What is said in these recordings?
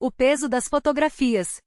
O peso das fotografias.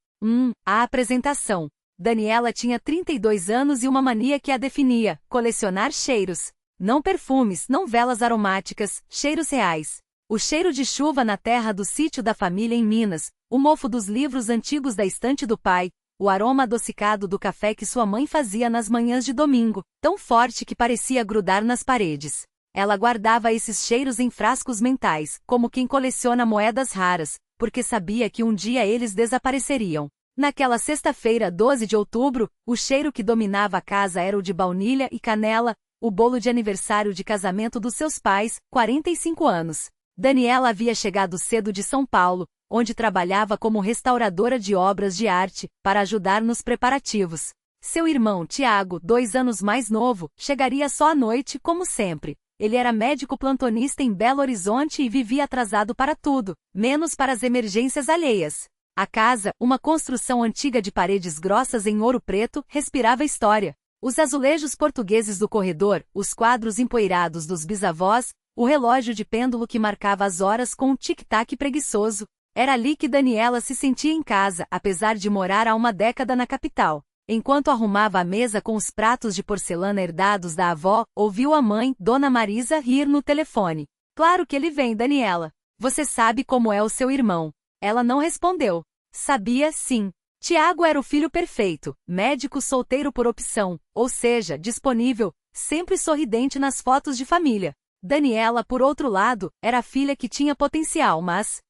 A apresentação. Daniela tinha 32 anos e uma mania que a definia: colecionar cheiros. Não perfumes, não velas aromáticas, cheiros reais. O cheiro de chuva na terra do sítio da família em Minas, o mofo dos livros antigos da estante do pai, o aroma adocicado do café que sua mãe fazia nas manhãs de domingo, tão forte que parecia grudar nas paredes. Ela guardava esses cheiros em frascos mentais, como quem coleciona moedas raras, porque sabia que um dia eles desapareceriam. Naquela sexta-feira, 12 de outubro, o cheiro que dominava a casa era o de baunilha e canela, o bolo de aniversário de casamento dos seus pais, 45 anos. Daniela havia chegado cedo de São Paulo, onde trabalhava como restauradora de obras de arte, para ajudar nos preparativos. Seu irmão, Tiago, 2 anos mais novo, chegaria só à noite, como sempre. Ele era médico plantonista em Belo Horizonte e vivia atrasado para tudo, menos para as emergências alheias. A casa, uma construção antiga de paredes grossas em ouro preto, respirava história. Os azulejos portugueses do corredor, os quadros empoeirados dos bisavós, o relógio de pêndulo que marcava as horas com um tic-tac preguiçoso. Era ali que Daniela se sentia em casa, apesar de morar há uma década na capital. Enquanto arrumava a mesa com os pratos de porcelana herdados da avó, ouviu a mãe, Dona Marisa, rir no telefone. Claro que ele vem, Daniela. Você sabe como é o seu irmão. Ela não respondeu. Sabia, sim. Tiago era o filho perfeito, médico solteiro por opção, ou seja, disponível, sempre sorridente nas fotos de família. Daniela, por outro lado, era a filha que tinha potencial, mas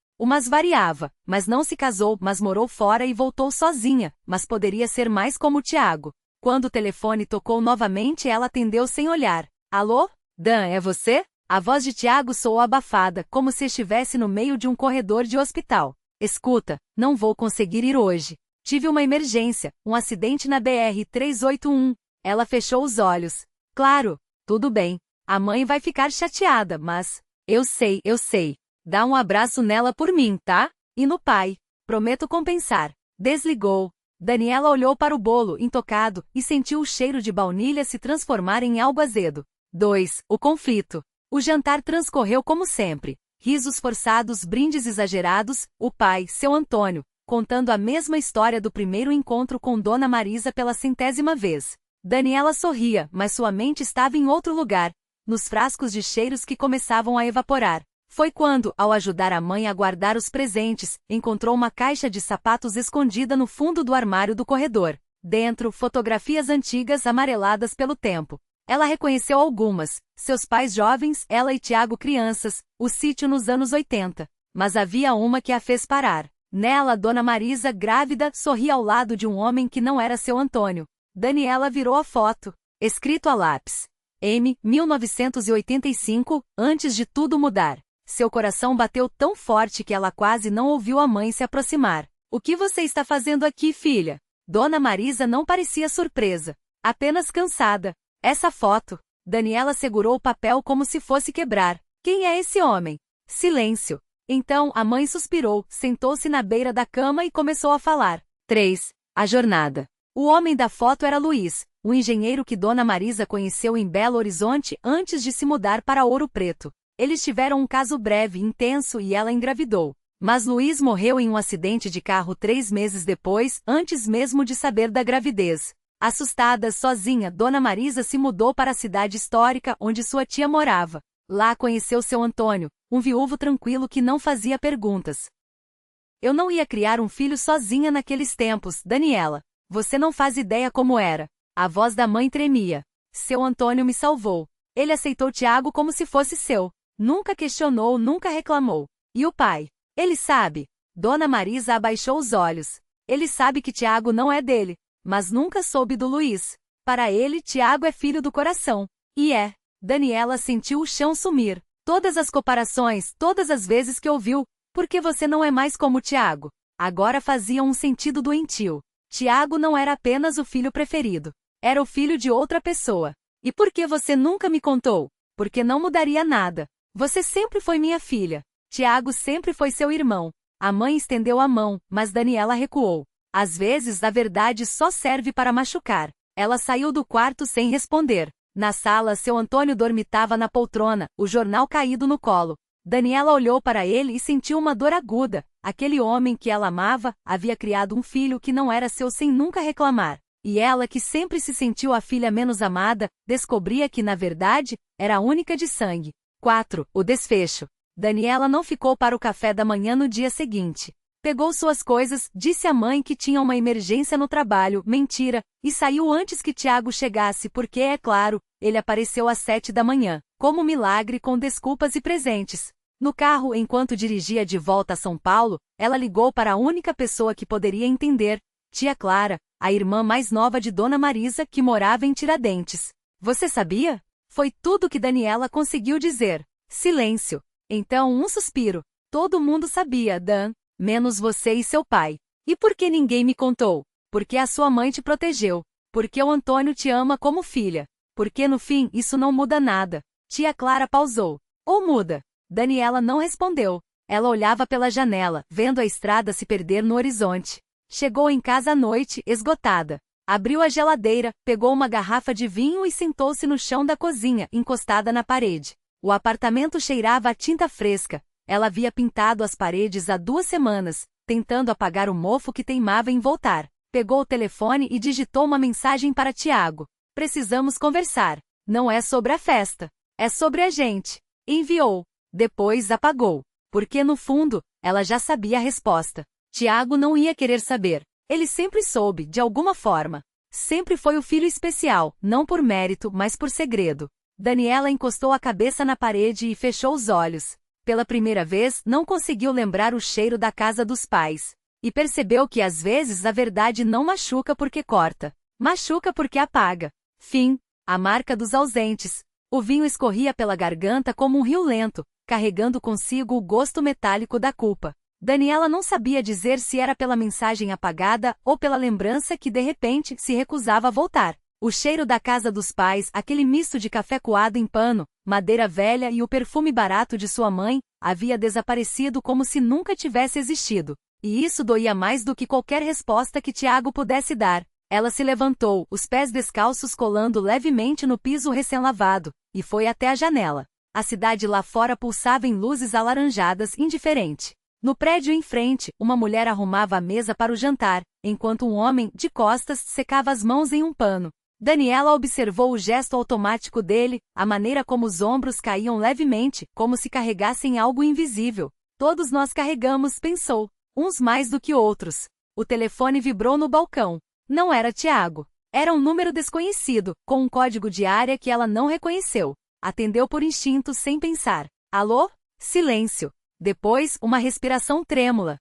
variava, mas não se casou, mas morou fora e voltou sozinha, mas poderia ser mais como Tiago. Quando o telefone tocou novamente, ela atendeu sem olhar. Alô? Dan, é você? A voz de Tiago soou abafada, como se estivesse no meio de um corredor de hospital. Escuta, não vou conseguir ir hoje. Tive uma emergência, um acidente na BR-381. Ela fechou os olhos. Claro, tudo bem. A mãe vai ficar chateada, mas... Eu sei. Dá um abraço nela por mim, tá? E no pai. Prometo compensar. Desligou. Daniela olhou para o bolo, intocado, e sentiu o cheiro de baunilha se transformar em algo azedo. 2. O conflito. O jantar transcorreu como sempre. Risos forçados, brindes exagerados, o pai, seu Antônio, contando a mesma história do primeiro encontro com Dona Marisa pela 100ª vez. Daniela sorria, mas sua mente estava em outro lugar, nos frascos de cheiros que começavam a evaporar. Foi quando, ao ajudar a mãe a guardar os presentes, encontrou uma caixa de sapatos escondida no fundo do armário do corredor. Dentro, fotografias antigas amareladas pelo tempo. Ela reconheceu algumas, seus pais jovens, ela e Tiago crianças, o sítio nos anos 80. Mas havia uma que a fez parar. Nela, Dona Marisa, grávida, sorria ao lado de um homem que não era seu Antônio. Daniela virou a foto. Escrito a lápis. M. 1985, antes de tudo mudar. Seu coração bateu tão forte que ela quase não ouviu a mãe se aproximar. O que você está fazendo aqui, filha? Dona Marisa não parecia surpresa. Apenas cansada. Essa foto. Daniela segurou o papel como se fosse quebrar. Quem é esse homem? Silêncio. Então, a mãe suspirou, sentou-se na beira da cama e começou a falar. 3. A jornada. O homem da foto era Luiz, o engenheiro que Dona Marisa conheceu em Belo Horizonte antes de se mudar para Ouro Preto. Eles tiveram um caso breve, intenso e ela engravidou. Mas Luiz morreu em um acidente de carro 3 meses depois, antes mesmo de saber da gravidez. Assustada, sozinha, Dona Marisa se mudou para a cidade histórica onde sua tia morava. Lá conheceu seu Antônio, um viúvo tranquilo que não fazia perguntas. Eu não ia criar um filho sozinha naqueles tempos, Daniela. Você não faz ideia como era. A voz da mãe tremia. Seu Antônio me salvou. Ele aceitou Tiago como se fosse seu. Nunca questionou, nunca reclamou. E o pai? Ele sabe. Dona Marisa abaixou os olhos. Ele sabe que Tiago não é dele, mas nunca soube do Luiz. Para ele, Tiago é filho do coração. E é. Daniela sentiu o chão sumir. Todas as comparações, todas as vezes que ouviu, porque você não é mais como Tiago, agora faziam um sentido doentio. Tiago não era apenas o filho preferido. Era o filho de outra pessoa. E por que você nunca me contou? Porque não mudaria nada. Você sempre foi minha filha. Tiago sempre foi seu irmão. A mãe estendeu a mão, mas Daniela recuou. Às vezes a verdade só serve para machucar. Ela saiu do quarto sem responder. Na sala, seu Antônio dormitava na poltrona, o jornal caído no colo. Daniela olhou para ele e sentiu uma dor aguda. Aquele homem que ela amava havia criado um filho que não era seu sem nunca reclamar. E ela, que sempre se sentiu a filha menos amada, descobria que, na verdade, era a única de sangue. 4. O desfecho. Daniela não ficou para o café da manhã no dia seguinte. Pegou suas coisas, disse à mãe que tinha uma emergência no trabalho, mentira, e saiu antes que Tiago chegasse porque, é claro, ele apareceu às 7 da manhã, como milagre, com desculpas e presentes. No carro, enquanto dirigia de volta a São Paulo, ela ligou para a única pessoa que poderia entender, tia Clara, a irmã mais nova de Dona Marisa, que morava em Tiradentes. Você sabia? Foi tudo que Daniela conseguiu dizer. Silêncio. Então um suspiro. Todo mundo sabia, Dan, menos você e seu pai. E por que ninguém me contou? Porque a sua mãe te protegeu. Porque o Antônio te ama como filha. Porque no fim isso não muda nada. Tia Clara pausou. Ou muda? Daniela não respondeu. Ela olhava pela janela, vendo a estrada se perder no horizonte. Chegou em casa à noite, esgotada. Abriu a geladeira, pegou uma garrafa de vinho e sentou-se no chão da cozinha, encostada na parede. O apartamento cheirava a tinta fresca. Ela havia pintado as paredes há 2 semanas, tentando apagar o mofo que teimava em voltar. Pegou o telefone e digitou uma mensagem para Tiago. Precisamos conversar. Não é sobre a festa. É sobre a gente. Enviou. Depois apagou. Porque no fundo, ela já sabia a resposta. Tiago não ia querer saber. Ele sempre soube, de alguma forma. Sempre foi o filho especial, não por mérito, mas por segredo. Daniela encostou a cabeça na parede e fechou os olhos. Pela primeira vez, não conseguiu lembrar o cheiro da casa dos pais. E percebeu que às vezes a verdade não machuca porque corta. Machuca porque apaga. Fim. A marca dos ausentes. O vinho escorria pela garganta como um rio lento, carregando consigo o gosto metálico da culpa. Daniela não sabia dizer se era pela mensagem apagada ou pela lembrança que de repente se recusava a voltar. O cheiro da casa dos pais, aquele misto de café coado em pano, madeira velha e o perfume barato de sua mãe, havia desaparecido como se nunca tivesse existido. E isso doía mais do que qualquer resposta que Tiago pudesse dar. Ela se levantou, os pés descalços colando levemente no piso recém-lavado, e foi até a janela. A cidade lá fora pulsava em luzes alaranjadas, indiferente. No prédio em frente, uma mulher arrumava a mesa para o jantar, enquanto um homem, de costas, secava as mãos em um pano. Daniela observou o gesto automático dele, a maneira como os ombros caíam levemente, como se carregassem algo invisível. Todos nós carregamos, pensou, uns mais do que outros. O telefone vibrou no balcão. Não era Tiago. Era um número desconhecido, com um código de área que ela não reconheceu. Atendeu por instinto sem pensar. Alô? Silêncio. Depois, uma respiração trêmula.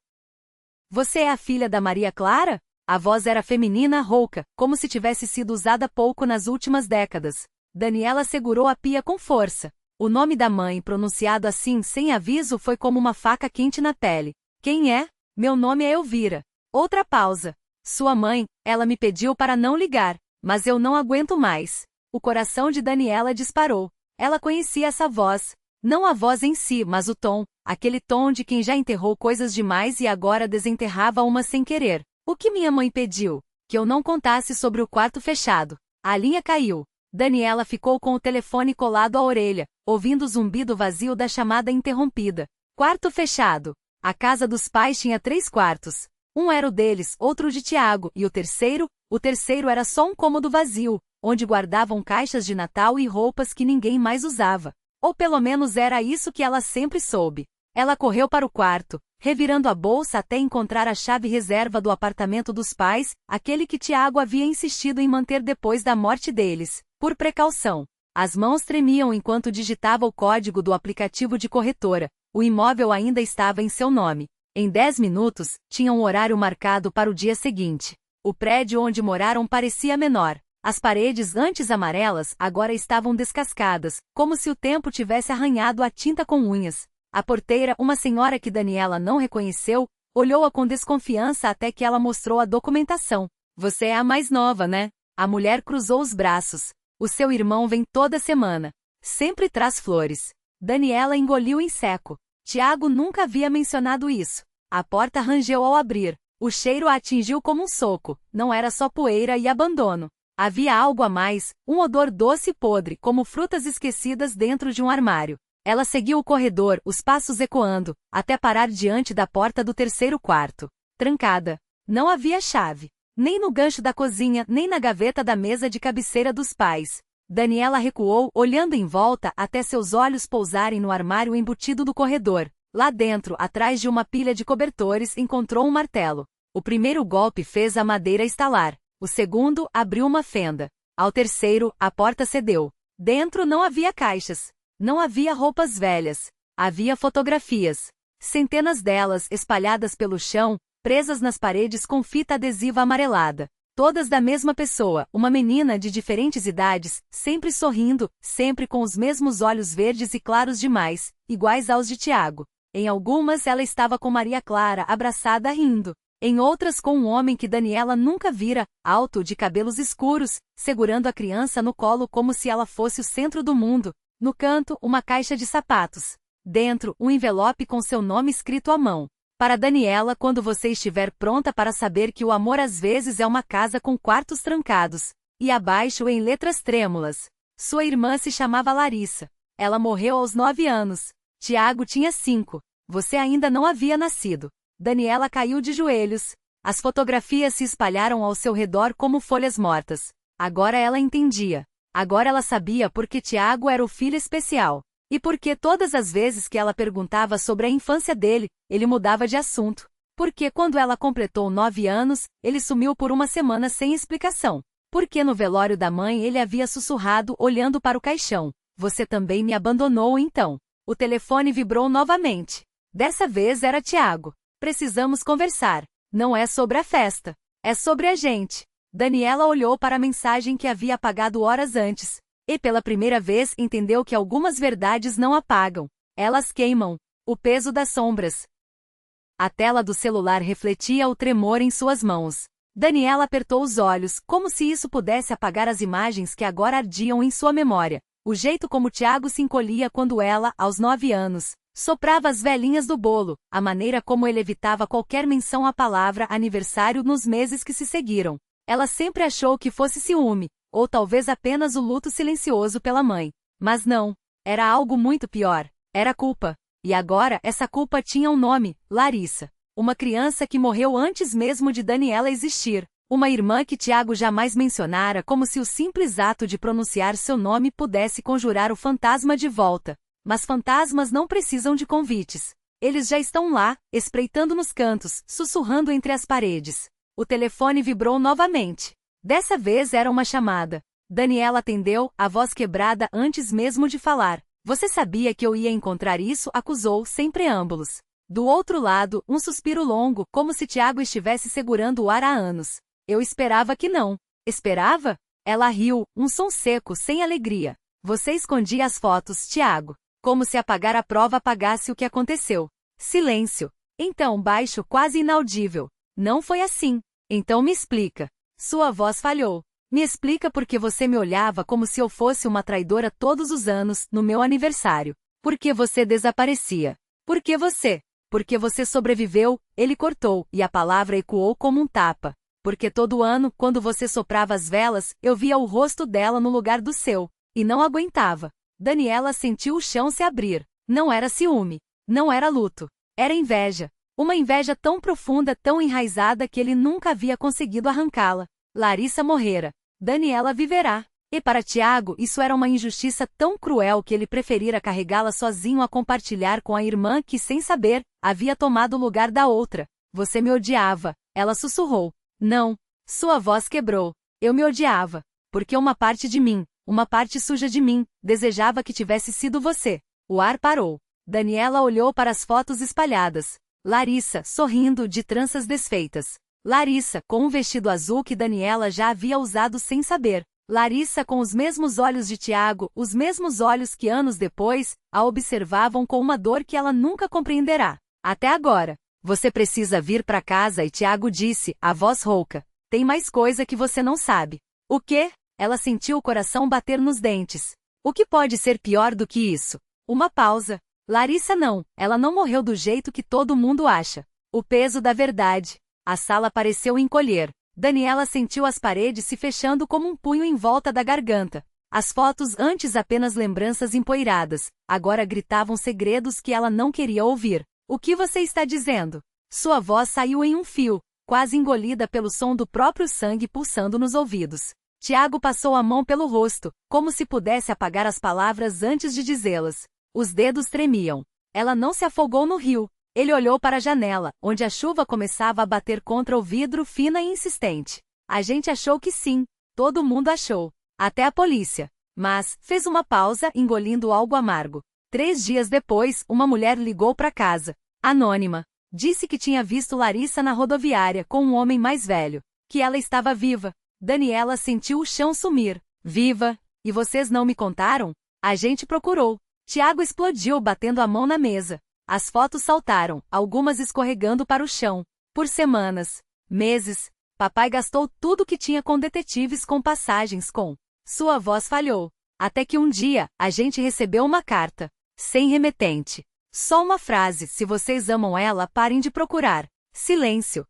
Você é a filha da Maria Clara? A voz era feminina, rouca, como se tivesse sido usada pouco nas últimas décadas. Daniela segurou a pia com força. O nome da mãe, pronunciado assim sem aviso, foi como uma faca quente na pele. Quem é? Meu nome é Elvira. Outra pausa. Sua mãe, ela me pediu para não ligar, mas eu não aguento mais. O coração de Daniela disparou. Ela conhecia essa voz. Não a voz em si, mas o tom, aquele tom de quem já enterrou coisas demais e agora desenterrava uma sem querer. O que minha mãe pediu? Que eu não contasse sobre o quarto fechado. A linha caiu. Daniela ficou com o telefone colado à orelha, ouvindo o zumbido vazio da chamada interrompida. Quarto fechado. A casa dos pais tinha 3 quartos. Um era o deles, outro de Tiago, e o terceiro era só um cômodo vazio, onde guardavam caixas de Natal e roupas que ninguém mais usava. Ou pelo menos era isso que ela sempre soube. Ela correu para o quarto, revirando a bolsa até encontrar a chave reserva do apartamento dos pais, aquele que Tiago havia insistido em manter depois da morte deles, por precaução. As mãos tremiam enquanto digitava o código do aplicativo de corretora. O imóvel ainda estava em seu nome. Em 10 minutos, tinha um horário marcado para o dia seguinte. O prédio onde moraram parecia menor. As paredes antes amarelas agora estavam descascadas, como se o tempo tivesse arranhado a tinta com unhas. A porteira, uma senhora que Daniela não reconheceu, olhou-a com desconfiança até que ela mostrou a documentação. Você é a mais nova, né? A mulher cruzou os braços. O seu irmão vem toda semana. Sempre traz flores. Daniela engoliu em seco. Tiago nunca havia mencionado isso. A porta rangeu ao abrir. O cheiro a atingiu como um soco. Não era só poeira e abandono. Havia algo a mais, um odor doce e podre, como frutas esquecidas dentro de um armário. Ela seguiu o corredor, os passos ecoando, até parar diante da porta do terceiro quarto. Trancada. Não havia chave. Nem no gancho da cozinha, nem na gaveta da mesa de cabeceira dos pais. Daniela recuou, olhando em volta até seus olhos pousarem no armário embutido do corredor. Lá dentro, atrás de uma pilha de cobertores, encontrou um martelo. O primeiro golpe fez a madeira estalar. O segundo abriu uma fenda. Ao terceiro, a porta cedeu. Dentro não havia caixas. Não havia roupas velhas. Havia fotografias. Centenas delas espalhadas pelo chão, presas nas paredes com fita adesiva amarelada. Todas da mesma pessoa, uma menina de diferentes idades, sempre sorrindo, sempre com os mesmos olhos verdes e claros demais, iguais aos de Tiago. Em algumas ela estava com Maria Clara abraçada rindo. Em outras com um homem que Daniela nunca vira, alto, de cabelos escuros, segurando a criança no colo como se ela fosse o centro do mundo. No canto, uma caixa de sapatos. Dentro, um envelope com seu nome escrito à mão. Para Daniela, quando você estiver pronta para saber que o amor às vezes é uma casa com quartos trancados. E abaixo, em letras trêmulas. Sua irmã se chamava Larissa. Ela morreu aos 9 anos. Tiago tinha 5. Você ainda não havia nascido. Daniela caiu de joelhos. As fotografias se espalharam ao seu redor como folhas mortas. Agora ela entendia. Agora ela sabia por que Tiago era o filho especial. E porque todas as vezes que ela perguntava sobre a infância dele, ele mudava de assunto. Porque quando ela completou 9 anos, ele sumiu por uma semana sem explicação. Porque no velório da mãe ele havia sussurrado olhando para o caixão. Você também me abandonou então. O telefone vibrou novamente. Dessa vez era Tiago. Precisamos conversar. Não é sobre a festa. É sobre a gente. Daniela olhou para a mensagem que havia apagado horas antes. E pela primeira vez entendeu que algumas verdades não apagam. Elas queimam. O peso das sombras. A tela do celular refletia o tremor em suas mãos. Daniela apertou os olhos, como se isso pudesse apagar as imagens que agora ardiam em sua memória. O jeito como Tiago se encolhia quando ela, aos 9 anos, soprava as velhinhas do bolo, a maneira como ele evitava qualquer menção à palavra aniversário nos meses que se seguiram. Ela sempre achou que fosse ciúme, ou talvez apenas o luto silencioso pela mãe. Mas não. Era algo muito pior. Era culpa. E agora essa culpa tinha um nome: Larissa. Uma criança que morreu antes mesmo de Daniela existir. Uma irmã que Tiago jamais mencionara, como se o simples ato de pronunciar seu nome pudesse conjurar o fantasma de volta. Mas fantasmas não precisam de convites. Eles já estão lá, espreitando nos cantos, sussurrando entre as paredes. O telefone vibrou novamente. Dessa vez era uma chamada. Daniela atendeu, a voz quebrada antes mesmo de falar. Você sabia que eu ia encontrar isso? Acusou, sem preâmbulos. Do outro lado, um suspiro longo, como se Tiago estivesse segurando o ar há anos. Eu esperava que não. Esperava? Ela riu, um som seco, sem alegria. Você escondia as fotos, Tiago. Como se apagar a prova apagasse o que aconteceu. Silêncio. Então baixo, quase inaudível. Não foi assim. Então me explica. Sua voz falhou. Me explica por que você me olhava como se eu fosse uma traidora todos os anos, no meu aniversário. Por que você desaparecia? Por que você? Porque você sobreviveu, ele cortou, e a palavra ecoou como um tapa. Porque todo ano, quando você soprava as velas, eu via o rosto dela no lugar do seu. E não aguentava. Daniela sentiu o chão se abrir. Não era ciúme. Não era luto. Era inveja. Uma inveja tão profunda, tão enraizada que ele nunca havia conseguido arrancá-la. Larissa morrera. Daniela viverá. E para Tiago isso era uma injustiça tão cruel que ele preferira carregá-la sozinho a compartilhar com a irmã que, sem saber, havia tomado o lugar da outra. Você me odiava. Ela sussurrou. Não. Sua voz quebrou. Eu me odiava. Porque uma parte de mim, uma parte suja de mim, desejava que tivesse sido você. O ar parou. Daniela olhou para as fotos espalhadas. Larissa, sorrindo, de tranças desfeitas. Larissa, com um vestido azul que Daniela já havia usado sem saber. Larissa com os mesmos olhos de Tiago, os mesmos olhos que anos depois, a observavam com uma dor que ela nunca compreenderá. Até agora. Você precisa vir para casa e Tiago disse, a voz rouca. Tem mais coisa que você não sabe. O quê? Ela sentiu o coração bater nos dentes. O que pode ser pior do que isso? Uma pausa. Larissa não, ela não morreu do jeito que todo mundo acha. O peso da verdade. A sala pareceu encolher. Daniela sentiu as paredes se fechando como um punho em volta da garganta. As fotos antes apenas lembranças empoeiradas, agora gritavam segredos que ela não queria ouvir. O que você está dizendo? Sua voz saiu em um fio, quase engolida pelo som do próprio sangue pulsando nos ouvidos. Tiago passou a mão pelo rosto, como se pudesse apagar as palavras antes de dizê-las. Os dedos tremiam. Ela não se afogou no rio. Ele olhou para a janela, onde a chuva começava a bater contra o vidro fina e insistente. A gente achou que sim. Todo mundo achou. Até a polícia. Mas, fez uma pausa, engolindo algo amargo. 3 dias depois, uma mulher ligou para casa. Anônima. Disse que tinha visto Larissa na rodoviária com um homem mais velho. Que ela estava viva. Daniela sentiu o chão sumir. Viva! E vocês não me contaram? A gente procurou. Tiago explodiu batendo a mão na mesa. As fotos saltaram, algumas escorregando para o chão. Por semanas, meses, papai gastou tudo que tinha com detetives com passagens com. Sua voz falhou. Até que um dia, a gente recebeu uma carta. Sem remetente. Só uma frase: se vocês amam ela, parem de procurar. Silêncio.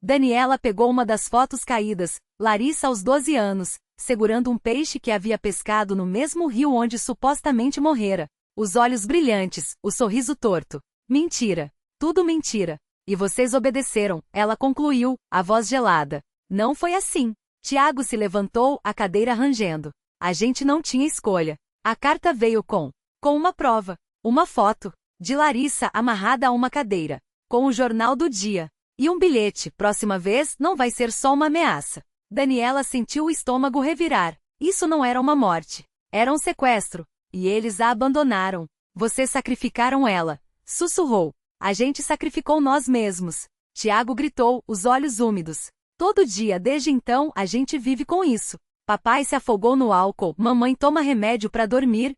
Daniela pegou uma das fotos caídas, Larissa aos 12 anos, segurando um peixe que havia pescado no mesmo rio onde supostamente morrera. Os olhos brilhantes, o sorriso torto. Mentira. Tudo mentira. E vocês obedeceram, ela concluiu, a voz gelada. Não foi assim. Tiago se levantou, a cadeira rangendo. A gente não tinha escolha. A carta veio com uma prova. Uma foto. De Larissa amarrada a uma cadeira. Com o jornal do dia. E um bilhete: próxima vez não vai ser só uma ameaça. Daniela sentiu o estômago revirar. Isso não era uma morte. Era um sequestro. E eles a abandonaram. Vocês sacrificaram ela. Sussurrou. A gente sacrificou nós mesmos. Tiago gritou, os olhos úmidos. Todo dia desde então a gente vive com isso. Papai se afogou no álcool, mamãe toma remédio para dormir,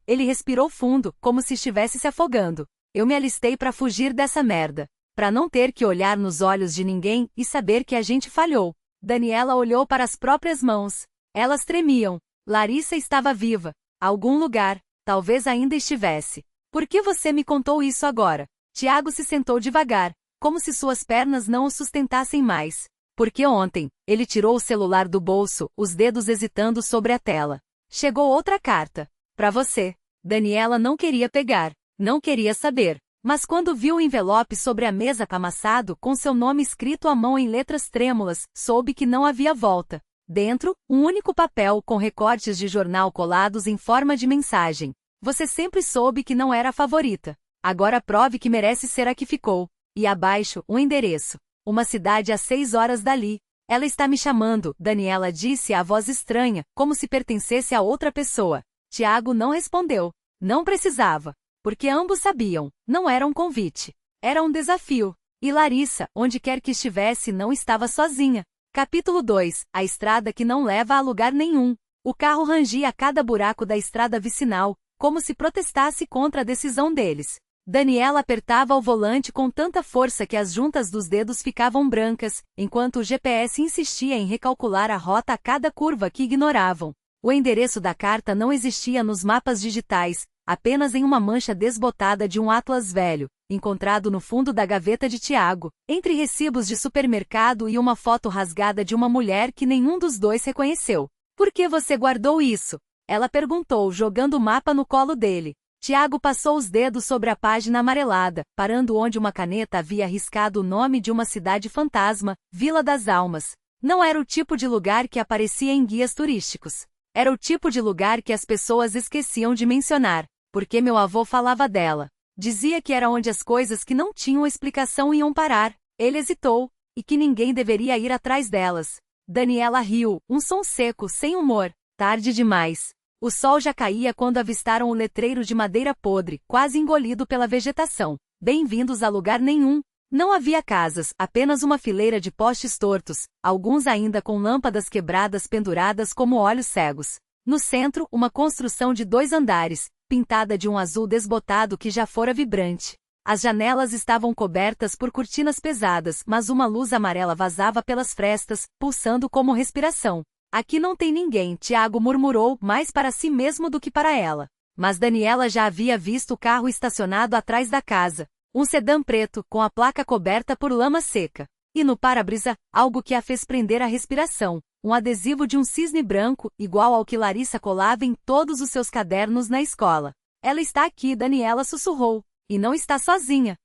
ele respirou fundo, como se estivesse se afogando. Eu me alistei para fugir dessa merda. Para não ter que olhar nos olhos de ninguém e saber que a gente falhou. Daniela olhou para as próprias mãos. Elas tremiam. Larissa estava viva. Algum lugar. Talvez ainda estivesse. Por que você me contou isso agora? Tiago se sentou devagar, como se suas pernas não o sustentassem mais. Porque ontem, ele tirou o celular do bolso, os dedos hesitando sobre a tela. Chegou outra carta. Para você. Daniela não queria pegar. Não queria saber. Mas quando viu o envelope sobre a mesa amassado com seu nome escrito à mão em letras trêmulas, soube que não havia volta. Dentro, um único papel com recortes de jornal colados em forma de mensagem. Você sempre soube que não era a favorita. Agora prove que merece ser a que ficou. E abaixo, um endereço. Uma cidade a 6 horas dali. Ela está me chamando, Daniela disse a voz estranha, como se pertencesse a outra pessoa. Tiago não respondeu. Não precisava. Porque ambos sabiam, não era um convite. Era um desafio. E Larissa, onde quer que estivesse, não estava sozinha. Capítulo 2. A estrada que não leva a lugar nenhum. O carro rangia a cada buraco da estrada vicinal, como se protestasse contra a decisão deles. Daniela apertava o volante com tanta força que as juntas dos dedos ficavam brancas, enquanto o GPS insistia em recalcular a rota a cada curva que ignoravam. O endereço da carta não existia nos mapas digitais, apenas em uma mancha desbotada de um atlas velho, encontrado no fundo da gaveta de Tiago, entre recibos de supermercado e uma foto rasgada de uma mulher que nenhum dos dois reconheceu. Por que você guardou isso? Ela perguntou, jogando o mapa no colo dele. Tiago passou os dedos sobre a página amarelada, parando onde uma caneta havia riscado o nome de uma cidade fantasma, Vila das Almas. Não era o tipo de lugar que aparecia em guias turísticos. Era o tipo de lugar que as pessoas esqueciam de mencionar, porque meu avô falava dela. Dizia que era onde as coisas que não tinham explicação iam parar. Ele hesitou, e que ninguém deveria ir atrás delas. Daniela riu, um som seco, sem humor. Tarde demais. O sol já caía quando avistaram o letreiro de madeira podre, quase engolido pela vegetação. Bem-vindos a lugar nenhum. Não havia casas, apenas uma fileira de postes tortos, alguns ainda com lâmpadas quebradas penduradas como olhos cegos. No centro, uma construção de 2 andares, pintada de um azul desbotado que já fora vibrante. As janelas estavam cobertas por cortinas pesadas, mas uma luz amarela vazava pelas frestas, pulsando como respiração. Aqui não tem ninguém, Tiago murmurou, mais para si mesmo do que para ela. Mas Daniela já havia visto o carro estacionado atrás da casa. Um sedã preto, com a placa coberta por lama seca. E no para-brisa, algo que a fez prender a respiração. um adesivo de um cisne branco, igual ao que Larissa colava em todos os seus cadernos na escola. Ela está aqui, Daniela sussurrou. E não está sozinha.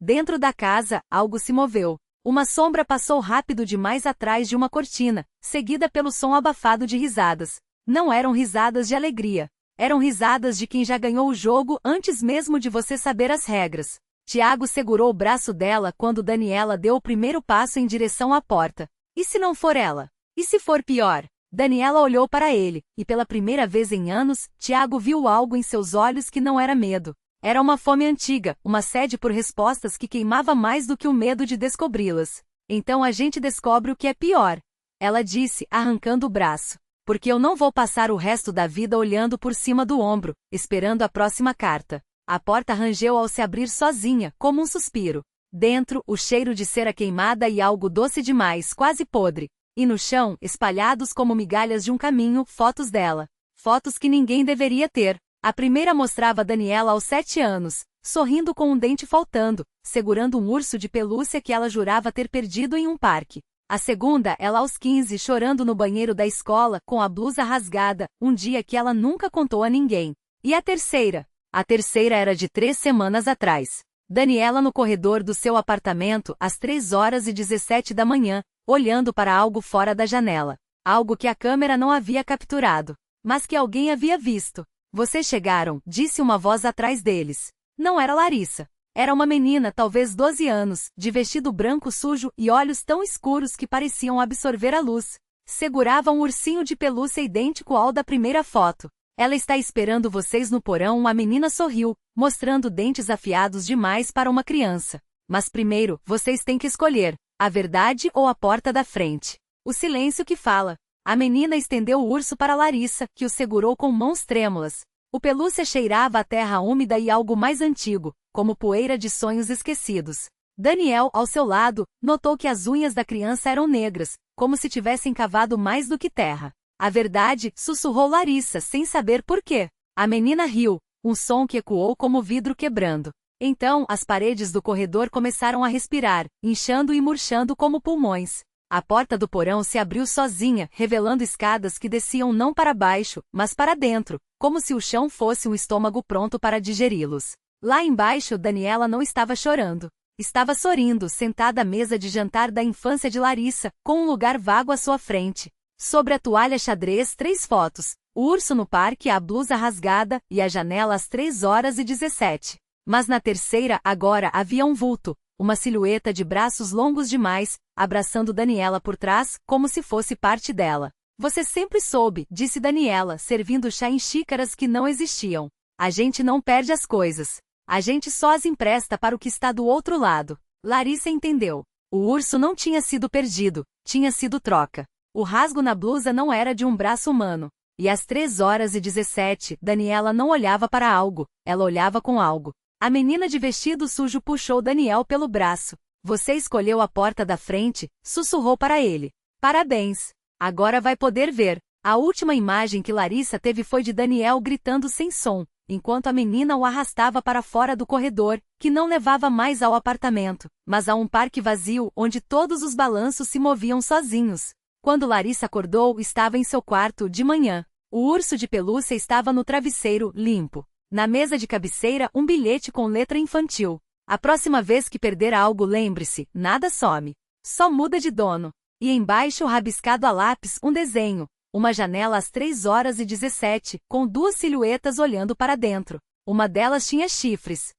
Dentro da casa, algo se moveu. Uma sombra passou rápido demais atrás de uma cortina, seguida pelo som abafado de risadas. Não eram risadas de alegria. Eram risadas de quem já ganhou o jogo antes mesmo de você saber as regras. Tiago segurou o braço dela quando Daniela deu o primeiro passo em direção à porta. E se não for ela? E se for pior? Daniela olhou para ele, e pela primeira vez em anos, Tiago viu algo em seus olhos que não era medo. Era uma fome antiga, uma sede por respostas que queimava mais do que o medo de descobri-las. Então a gente descobre o que é pior. Ela disse, arrancando o braço. Porque eu não vou passar o resto da vida olhando por cima do ombro, esperando a próxima carta. A porta rangeu ao se abrir sozinha, como um suspiro. Dentro, o cheiro de cera queimada e algo doce demais, quase podre. E no chão, espalhados como migalhas de um caminho, fotos dela. Fotos que ninguém deveria ter. A primeira mostrava Daniela aos 7 anos, sorrindo com um dente faltando, segurando um urso de pelúcia que ela jurava ter perdido em um parque. A segunda, ela aos 15, chorando no banheiro da escola, com a blusa rasgada, um dia que ela nunca contou a ninguém. E a terceira? A terceira era de 3 semanas atrás. Daniela no corredor do seu apartamento, às 3h17 da manhã, olhando para algo fora da janela. Algo que a câmera não havia capturado, mas que alguém havia visto. Vocês chegaram, disse uma voz atrás deles. Não era Larissa. Era uma menina, talvez 12 anos, de vestido branco sujo e olhos tão escuros que pareciam absorver a luz. Segurava um ursinho de pelúcia idêntico ao da primeira foto. Ela está esperando vocês no porão. A menina sorriu, mostrando dentes afiados demais para uma criança. Mas primeiro, vocês têm que escolher, a verdade ou a porta da frente. O silêncio que fala. A menina estendeu o urso para Larissa, que o segurou com mãos trêmulas. O pelúcia cheirava a terra úmida e algo mais antigo, como poeira de sonhos esquecidos. Daniel, ao seu lado, notou que as unhas da criança eram negras, como se tivessem cavado mais do que terra. A verdade, sussurrou Larissa, sem saber por quê. A menina riu, um som que ecoou como vidro quebrando. Então, as paredes do corredor começaram a respirar, inchando e murchando como pulmões. A porta do porão se abriu sozinha, revelando escadas que desciam não para baixo, mas para dentro, como se o chão fosse um estômago pronto para digeri-los. Lá embaixo, Daniela não estava chorando. Estava sorrindo, sentada à mesa de jantar da infância de Larissa, com um lugar vago à sua frente. Sobre a toalha xadrez, 3 fotos. O urso no parque, a blusa rasgada, e a janela às 3h17. Mas na terceira, agora, havia um vulto. Uma silhueta de braços longos demais, abraçando Daniela por trás, como se fosse parte dela. Você sempre soube, disse Daniela, servindo chá em xícaras que não existiam. A gente não perde as coisas. A gente só as empresta para o que está do outro lado. Larissa entendeu. O urso não tinha sido perdido, tinha sido troca. O rasgo na blusa não era de um braço humano. E às 3h17, Daniela não olhava para algo, ela olhava com algo. A menina de vestido sujo puxou Daniel pelo braço. Você escolheu a porta da frente, sussurrou para ele. Parabéns! Agora vai poder ver. A última imagem que Larissa teve foi de Daniel gritando sem som, enquanto a menina o arrastava para fora do corredor, que não levava mais ao apartamento, mas a um parque vazio onde todos os balanços se moviam sozinhos. Quando Larissa acordou, estava em seu quarto de manhã. O urso de pelúcia estava no travesseiro, limpo. Na mesa de cabeceira, um bilhete com letra infantil. A próxima vez que perder algo, lembre-se, nada some. Só muda de dono. E embaixo, rabiscado a lápis, um desenho. Uma janela às 3h17, com 2 silhuetas olhando para dentro. Uma delas tinha chifres.